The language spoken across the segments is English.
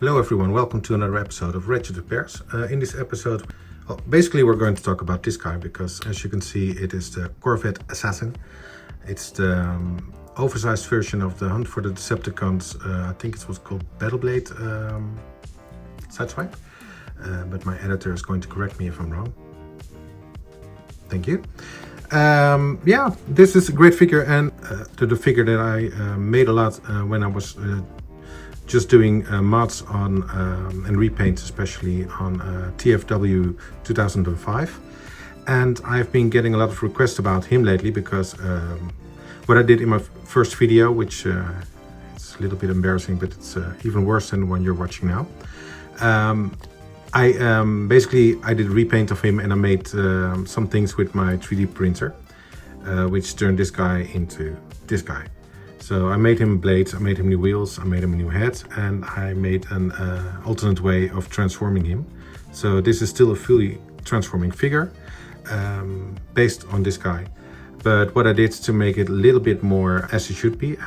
Hello everyone, welcome to another episode of Wretched Repairs. In this episode, basically we're going to talk about this guy because as you can see it is the Corvette Assassin. It's the oversized version of the Hunt for the Decepticons. I think it was called Battleblade Sideswipe, but my editor is going to correct me if I'm wrong. Thank you. Yeah, this is a great figure, and to the figure that I made a lot when I was just doing mods on and repaints, especially on TFW 2005. And I've been getting a lot of requests about him lately because what I did in my first video, which it's a little bit embarrassing, but it's even worse than the one you're watching now. Basically I did a repaint of him, and I made some things with my 3D printer, which turned this guy into this guy. So I made him blades, I made him new wheels, I made him a new head, and I made an alternate way of transforming him. So this is still a fully transforming figure based on this guy. But what I did to make it a little bit more as it should be,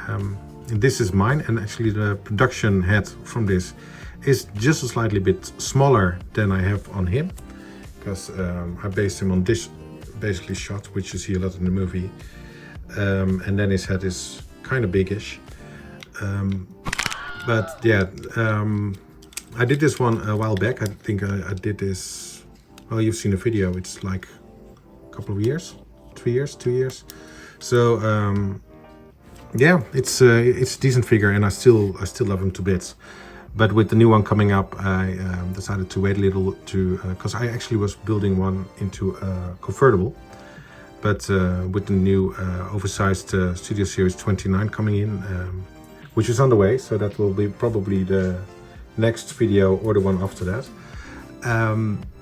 this is mine, and actually the production head from this is just a slightly bit smaller than I have on him, because I based him on this basically shot, which you see a lot in the movie, and then his head is kind of biggish. But yeah, I did this one a while back. I think I did this, well, you've seen the video, it's like a couple of years, 3 years, 2 years. So yeah, it's a decent figure, and I still love him to bits. But with the new one coming up, I decided to wait a little to, because I actually was building one into a convertible. But with the new oversized Studio Series 29 coming in, which is on the way, so that will be probably the next video or the one after that.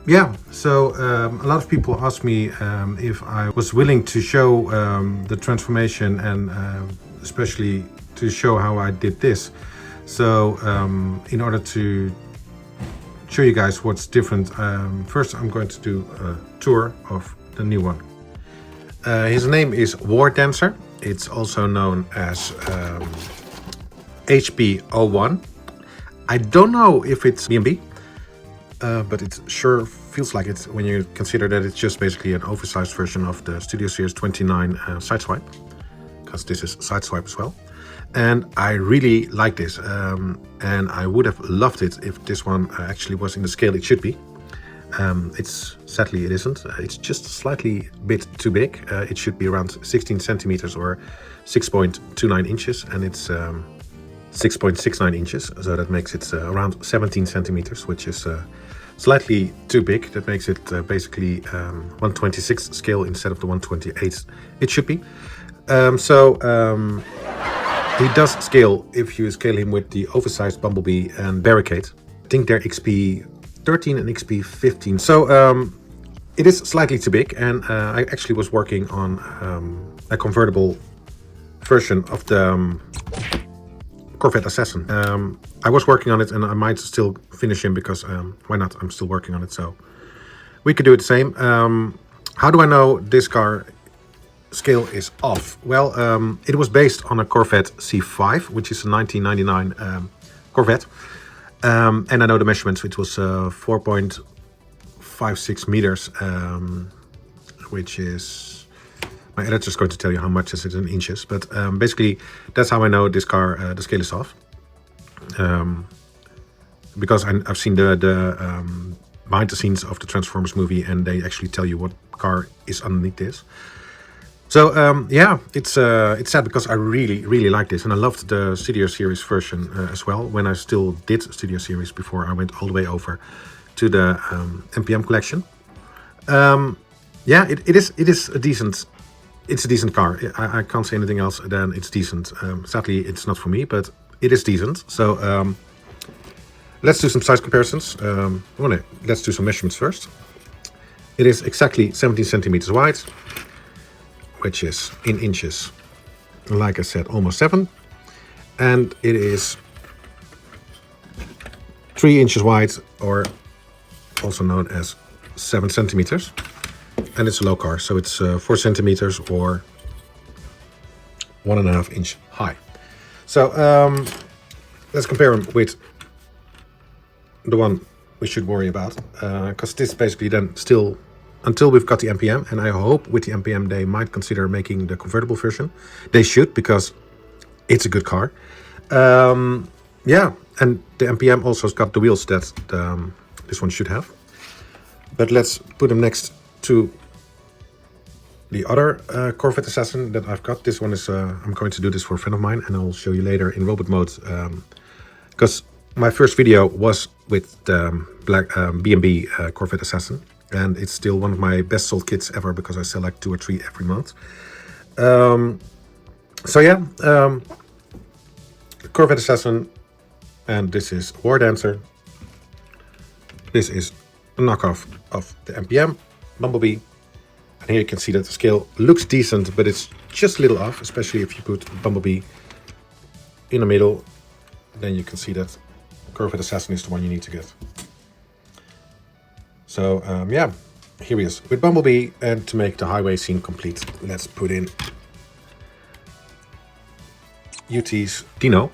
Yeah, so a lot of people asked me if I was willing to show the transformation, and especially to show how I did this. So in order to show you guys what's different, first I'm going to do a tour of the new one. His name is War Dancer. It's also known as HP-01. I don't know if it's B&B, but it sure feels like it when you consider that it's just basically an oversized version of the Studio Series 29 Sideswipe, because this is Sideswipe as well. And I really like this, and I would have loved it if this one actually was in the scale it should be. Sadly it isn't. It's just slightly bit too big. It should be around 16 centimeters or 6.29 inches, and it's 6.69 inches. So that makes it around 17 centimeters, which is slightly too big. That makes it basically 1/26 scale instead of the 1/28 it should be. He does scale if you scale him with the oversized Bumblebee and Barricade. I think they're XP13 and XP15. So it is slightly too big, and I actually was working on a convertible version of the Corvette Assassin. I was working on it, and I might still finish him because why not? I'm still working on it, so we could do it the same. How do I know this car scale is off? Well, it was based on a Corvette C5, which is a 1999 Corvette. And I know the measurements. It was 4.56 meters, which is, my editor's going to tell you how much is it in inches, but basically that's how I know this car, the scale is off. Because I've seen the behind the scenes of the Transformers movie, and they actually tell you what car is underneath this. So yeah, it's sad because I really like this, and I loved the Studio Series version as well, when I still did Studio Series before I went all the way over to the NPM collection. Yeah, it is a decent car. I can't say anything else than it's decent. Sadly, it's not for me, but it is decent. So let's do some size comparisons. Let's do some measurements first. It is exactly 17 centimeters wide, which is in inches, like I said, almost 7. And it is 3 inches wide, or also known as 7 centimeters. And it's a low car, so it's 4 centimeters or 1.5 inch high. So let's compare them with the one we should worry about, because this basically then still, until we've got the MPM, and I hope with the MPM they might consider making the convertible version. They should, because it's a good car. Yeah, and the MPM also has got the wheels that this one should have. But let's put them next to the other Corvette Assassin that I've got. This one is, I'm going to do this for a friend of mine, and I'll show you later in robot mode, because my first video was with the black B&B Corvette Assassin, and it's still one of my best sold kits ever because I sell like 2 or 3 every month. So yeah, Corvette Assassin, and this is War Dancer. This is a knockoff of the MPM Bumblebee, and here you can see that the scale looks decent, but it's just a little off, especially if you put Bumblebee in the middle. Then you can see that Corvette Assassin is the one you need to get. So yeah, here he is with Bumblebee, and to make the highway scene complete, let's put in UT's Dino.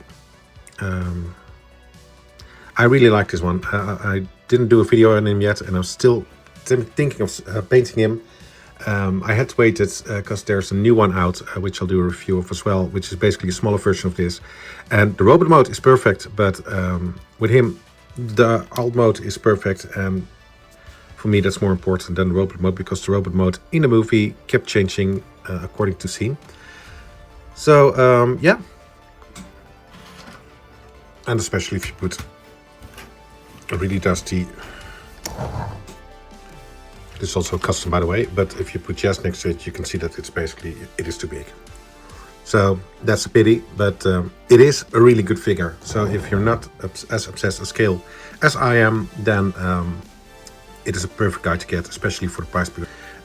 I really like this one. I didn't do a video on him yet, and I'm still thinking of painting him. I had to wait because there's a new one out, which I'll do a review of as well, which is basically a smaller version of this. And the robot mode is perfect, but with him, the alt mode is perfect. And for me, that's more important than the robot mode, because the robot mode in the movie kept changing according to scene. So yeah. And especially if you put a really dusty, this is also custom by the way, but if you put Jazz next to it, you can see that it's basically, it is too big. So that's a pity, but it is a really good figure. So if you're not as obsessed with scale as I am, then it is a perfect guy to get, especially for the price.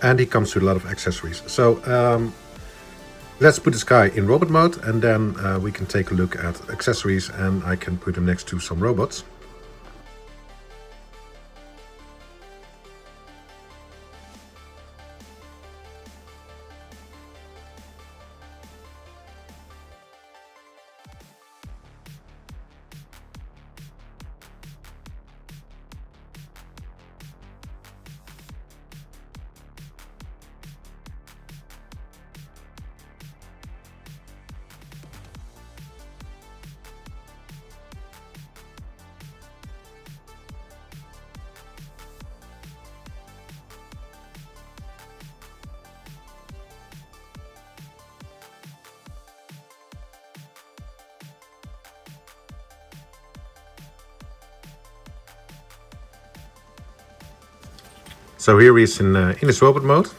And he comes with a lot of accessories. So let's put this guy in robot mode, and then we can take a look at accessories, and I can put him next to some robots. So here he is in his robot mode,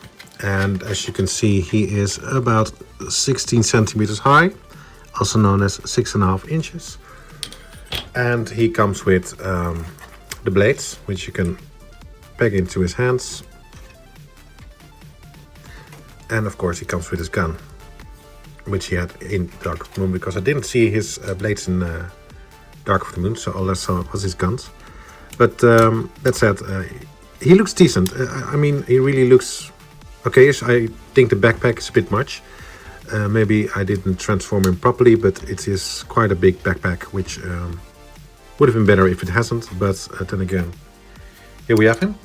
and as you can see, he is about 16 centimeters high, also known as 6.5 inches. And he comes with the blades, which you can peg into his hands. And of course he comes with his gun, which he had in Dark of the Moon, because I didn't see his blades in Dark of the Moon, so all I saw was his guns. But that said, he looks decent. I mean, he really looks okay. I think the backpack is a bit much. Maybe I didn't transform him properly, but it is quite a big backpack, which would have been better if it hasn't. But then again, here we have him.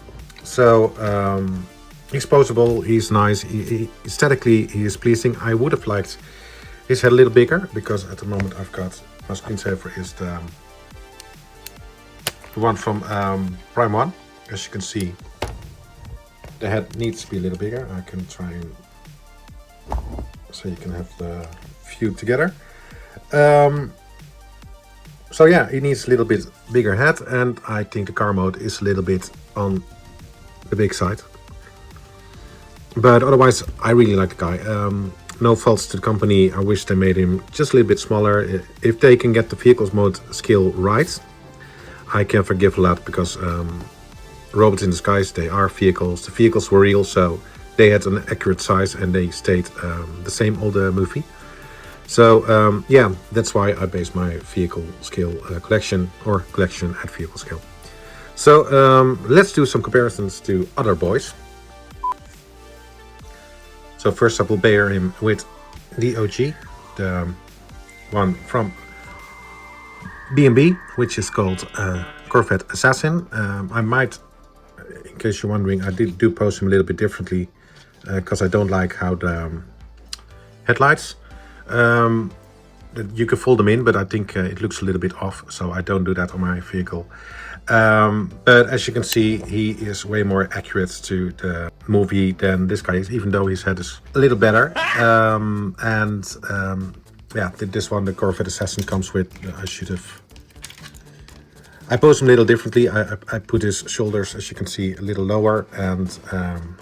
So he's posable, he's nice, aesthetically he is pleasing. I would have liked his head a little bigger, because at the moment I've got, my screensaver is the one from Prime 1. As you can see, the head needs to be a little bigger. I can try and, so you can have the view together. So yeah, he needs a little bit bigger head, and I think the car mode is a little bit on the big side. But otherwise, I really like the guy. No faults to the company. I wish they made him just a little bit smaller. If they can get the vehicles mode scale right, I can forgive a lot, because robots in disguise, they are vehicles. The vehicles were real, so they had an accurate size, and they stayed the same all the movie. So yeah, that's why I base my vehicle scale collection at vehicle scale. So let's do some comparisons to other boys. So first I will pair him with the OG, the one from B&B, which is called Corvette Assassin. I might, in case you're wondering, I do pose him a little bit differently because I don't like how the headlights, you can fold them in, but I think it looks a little bit off, so I don't do that on my vehicle. But as you can see, he is way more accurate to the movie than this guy is, even though his head is a little better. Yeah, this one, the Corvette Assassin, comes with, I pose him a little differently. I put his shoulders, as you can see, a little lower, and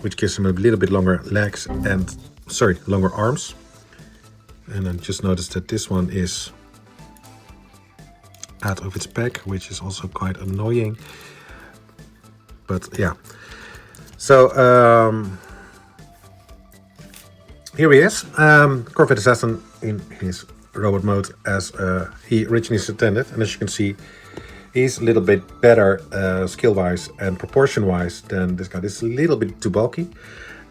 which gives him a little bit longer legs and, longer arms. And I just noticed that this one is out of its pack, which is also quite annoying. But yeah, so here he is, Corvette Assassin in his robot mode as he originally intended. And as you can see, he's a little bit better skill-wise and proportion-wise than this guy. This is a little bit too bulky,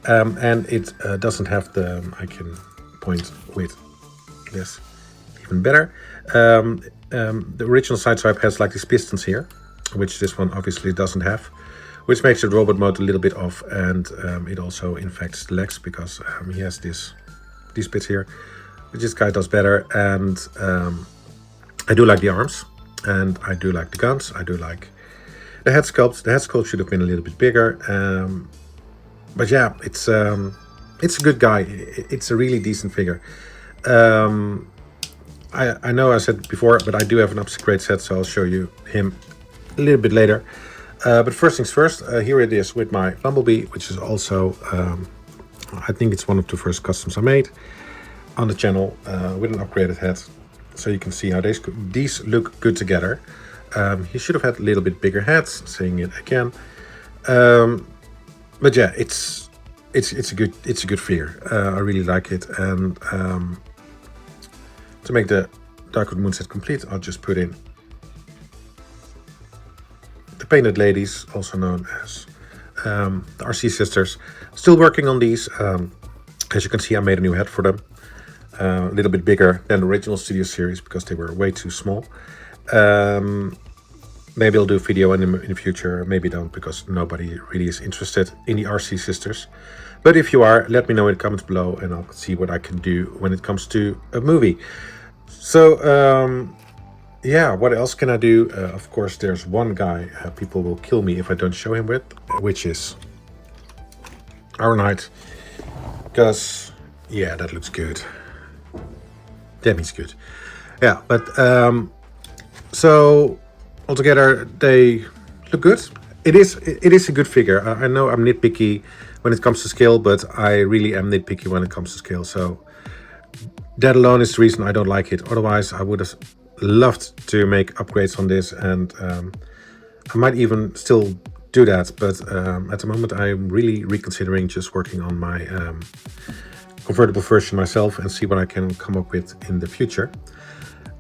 and it doesn't have the, I can point with this even better. The original Sideswipe has like these pistons here, which this one obviously doesn't have, which makes the robot mode a little bit off, and it also infects the legs because he has these bits here, which this guy does better. And I do like the arms, and I do like the guns, I do like the head sculpt. The head sculpt should have been a little bit bigger, but yeah, it's a good guy. It's a really decent figure. I know I said before, but I do have an upgrade set, so I'll show you him a little bit later. But first things first, here it is with my Bumblebee, which is also, I think it's one of the first customs I made on the channel with an upgraded head. So you can see how these look good together. He should have had a little bit bigger heads, saying it again. But yeah, it's a good figure. I really like it, and to make the Darkwood Moon set complete, I'll just put in the painted ladies, also known as the RC sisters. Still working on these. As you can see, I made a new head for them, a little bit bigger than the original Studio Series because they were way too small. Maybe I'll do a video in the future, maybe don't, because nobody really is interested in the RC sisters. But if you are, let me know in the comments below, and I'll see what I can do when it comes to a movie. So yeah, what else can I do? Of course, there's one guy people will kill me if I don't show him with, which is our knight. Because yeah, that looks good. Damn, he's good. Yeah, but so altogether they look good. It is a good figure. I know I'm nitpicky when it comes to scale, but I really am nitpicky when it comes to scale. So that alone is the reason I don't like it. Otherwise, I would have loved to make upgrades on this, and I might even still do that. But at the moment, I'm really reconsidering just working on my convertible version myself and see what I can come up with in the future.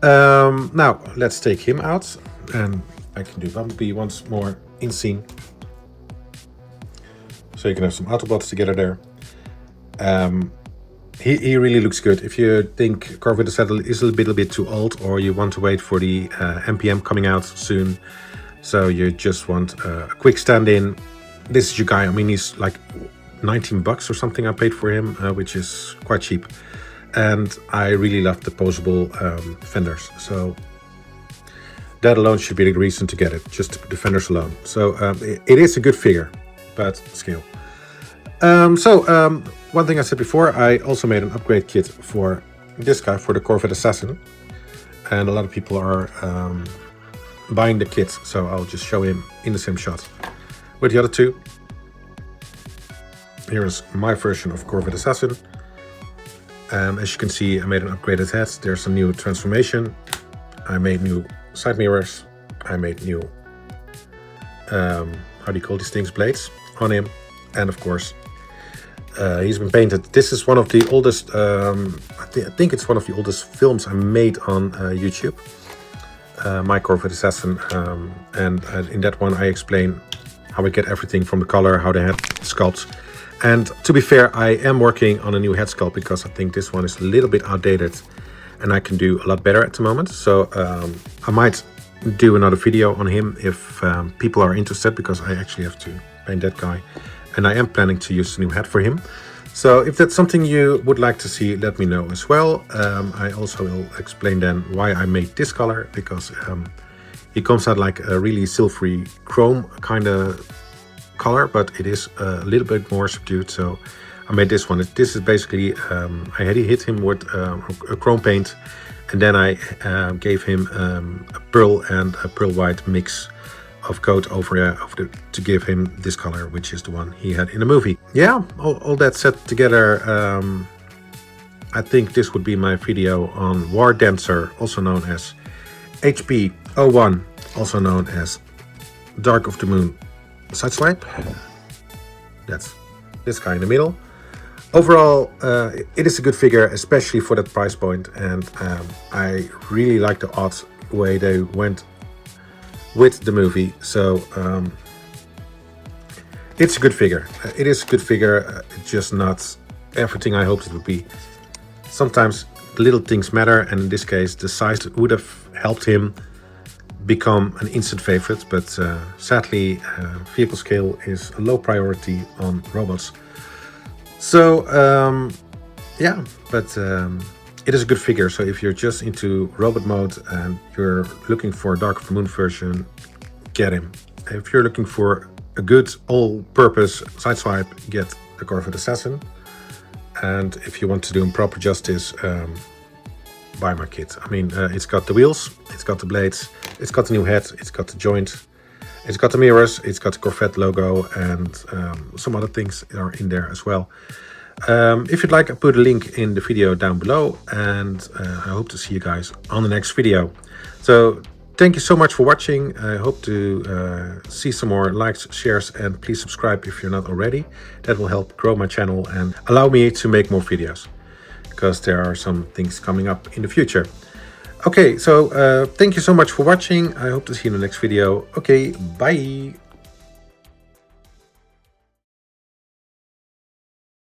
Now, let's take him out, and I can do Bumblebee once more in scene. So you can have some Autobots together there. He really looks good. If you think Corvette Assassin is a little bit too old, or you want to wait for the MPM coming out soon, so you just want a quick stand-in, this is your guy. I mean, he's like 19 bucks or something I paid for him, which is quite cheap. And I really love the posable fenders. So that alone should be the reason to get it, just the fenders alone. So it is a good figure, but scale. One thing I said before, I also made an upgrade kit for this guy, for the Corvette Assassin. And a lot of people are buying the kit, so I'll just show him in the same shot with the other two. Here's my version of Corvette Assassin. As you can see, I made an upgraded head. There's a new transformation. I made new side mirrors. I made new, how do you call these things, blades on him. And of course, he's been painted. This is one of the oldest, I think it's one of the oldest films I made on YouTube. My Corvette Assassin. And in that one I explain how we get everything from the color, how the head sculpts. And to be fair, I am working on a new head sculpt because I think this one is a little bit outdated and I can do a lot better at the moment. So I might do another video on him if people are interested, because I actually have to paint that guy, and I am planning to use a new hat for him. So if that's something you would like to see, let me know as well. I also will explain then why I made this color, because he comes out like a really silvery chrome kind of color, but it is a little bit more subdued. So I made this one. This is basically, I had hit him with a chrome paint, and then I gave him a pearl and a pearl white mix of coat over to give him this color, which is the one he had in the movie. Yeah, all that set together, I think this would be my video on War Dancer, also known as HP-01, also known as Dark of the Moon Sideswipe. That's this guy in the middle. Overall, it is a good figure, especially for that price point, and I really like the odd way they went with the movie. So it's a good figure. It is a good figure. It's just not everything I hoped it would be. Sometimes little things matter, and in this case the size would have helped him become an instant favorite, but sadly vehicle scale is a low priority on robots. So yeah, but it is a good figure. So if you're just into robot mode and you're looking for a Dark of the Moon version, get him. If you're looking for a good all-purpose Sideswipe, get the Corvette Assassin. And if you want to do him proper justice, buy my kit. I mean, it's got the wheels, it's got the blades, it's got the new head, it's got the joint, it's got the mirrors, it's got the Corvette logo, and some other things are in there as well. If you'd like, I put a link in the video down below, and I hope to see you guys on the next video. So thank you so much for watching. I hope to see some more likes, shares, and please subscribe if you're not already. That will help grow my channel and allow me to make more videos, because there are some things coming up in the future. Okay, so thank you so much for watching. I hope to see you in the next video. Okay, bye.